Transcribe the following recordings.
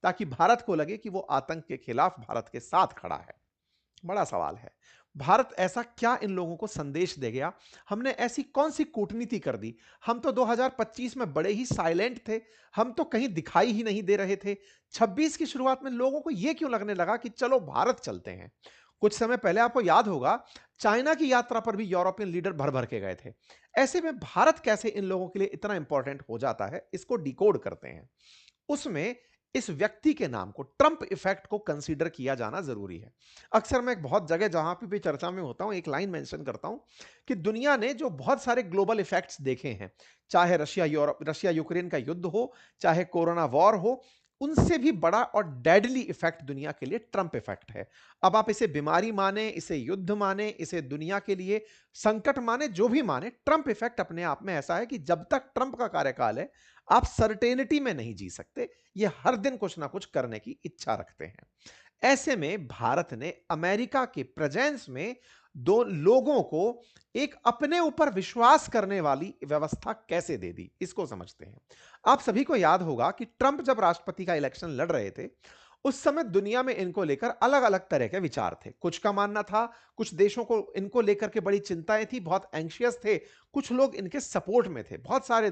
ताकि भारत को लगे कि वो आतंक के खिलाफ भारत के साथ खड़ा है। बड़ा सवाल है। भारत ऐसा क्या इन लोगों को संदेश दे गया? हमने ऐसी कौन-सी कूटनीति कर दी? हम तो 2025 में बड़े ही साइलेंट थे, हम तो कहीं दिखाई ही नहीं दे रहे थे। 26 की शुरुआत में लोगों को ये क्यों लगने लगा कि चलो भारत चलते हैं? कुछ समय पहले आपको याद होगा, चाइना की यात्रा पर भी यूरोपियन लीडर भर-भर के गए थे। ऐसे में भारत कैसे इन लोगों के लिए इतना इंपॉर्टेंट हो जाता है, इसको डिकोड करते हैं। उसमें इस व्यक्ति के नाम को, ट्रंप इफेक्ट को कंसीडर किया जाना जरूरी है। अक्सर मैं एक बहुत जगह जहां पे भी चर्चा में होता हूं, एक लाइन मेंशन करता हूं कि दुनिया ने जो बहुत सारे ग्लोबल इफेक्ट्स देखे हैं, चाहे रशिया यूक्रेन का युद्ध हो, चाहे कोरोना वॉर हो, उनसे भी बड़ा और डेडली इफेक्ट दुनिया के लिए ट्रंप इफेक्ट है। अब आप इसे बीमारी माने, इसे युद्ध माने, इसे दुनिया के लिए संकट माने, जो भी माने, ट्रंप इफेक्ट अपने आप में ऐसा है कि जब तक ट्रंप का कार्यकाल है, आप सर्टेनिटी में नहीं जी सकते। ये हर दिन कुछ ना कुछ करने की इच्छा रखते हैं। ऐसे में भारत ने अमेरिका के प्रेजेंस में दो लोगों को एक अपने ऊपर विश्वास करने वाली व्यवस्था कैसे दे दी, इसको समझते हैं। आप सभी को याद होगा कि ट्रंप जब राष्ट्रपति का इलेक्शन लड़ रहे थे, उस समय दुनिया में इनको लेकर अलग-अलग तरह के विचार थे। कुछ का मानना था, कुछ देशों को इनको लेकर के बड़ी चिंताएं थी, बहुत एंग्शियस थे, कुछ लोग इनके सपोर्ट में थे। बहुत सारे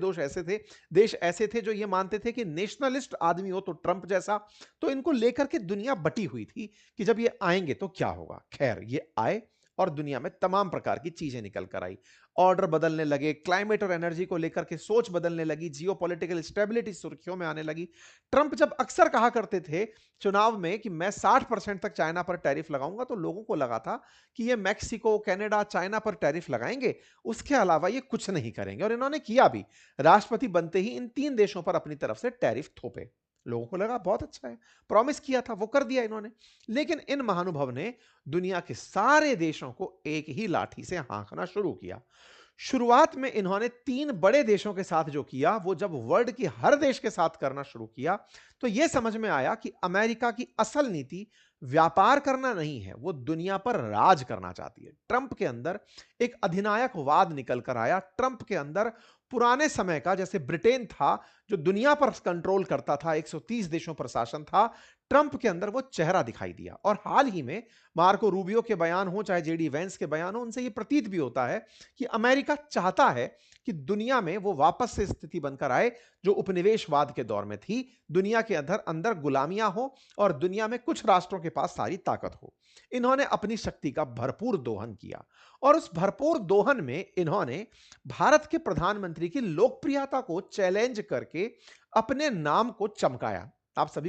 देश ऐसे थे जो ये मानते थे कि नेशनलिस्ट आदमी हो तो ट्रंप जैसा, तो इनको लेकर के दुनिया बटी हुई थी कि जब ये आएंगे तो क्या होगा। खैर, ये आए और दुनिया में तमाम प्रकार की चीजें निकल कर आई। ऑर्डर बदलने लगे, क्लाइमेट और एनर्जी को लेकर के सोच बदलने लगी, जियोपॉलिटिकल स्टेबिलिटी सुर्खियों में आने लगी। ट्रंप जब अक्सर कहा करते थे चुनाव में कि मैं 60% तक चाइना पर टैरिफ लगाऊंगा, तो लोगों को लगा था कि ये मैक्सिको, कनाडा, चाइना पर टैरिफ लगाएंगे, उसके अलावा ये कुछ नहीं करेंगे। और इन्होंने किया भी। राष्ट्रपति बनते ही इन 3 देशों पर अपनी तरफ से टैरिफ थोपे। लोगों को लगा बहुत अच्छा है, प्रॉमिस किया था वो कर दिया इन्होंने। लेकिन इन महानुभव ने दुनिया के सारे देशों को एक ही लाठी से हाँकना शुरू किया। शुरुआत में इन्होंने 3 बड़े देशों के साथ जो किया, वो जब वर्ल्ड की हर देश के साथ करना शुरू किया, तो यह समझ में आया कि अमेरिका की असल नीति व्यापार करना नहीं है, वो दुनिया पर राज करना चाहती है। ट्रंप के अंदर एक अधिनायकवाद निकल कर आया। ट्रंप के अंदर पुराने समय का, जैसे ब्रिटेन था जो दुनिया पर कंट्रोल करता था, 130 देशों पर शासन था, ट्रंप के अंदर वो चेहरा दिखाई दिया। और हाल ही में मार्को रूबियो के बयान हो, चाहे जेडी वेंस के बयान हो, उनसे ये प्रतीत भी होता है कि अमेरिका चाहता है कि दुनिया में वो वापस से स्थिति बनकर आए जो उपनिवेशवाद के दौर में थी। दुनिया के अंदर अंदर गुलामियां हो और दुनिया में कुछ राष्ट्रों के पास सारी ताकत हो। इन्होंने अपनी शक्ति का भरपूर दोहन किया और उस भरपूर दोहन में इन्होंने भारत के प्रधानमंत्री की लोकप्रियता को चैलेंज करके अपने नाम को चमकाया। आप सभी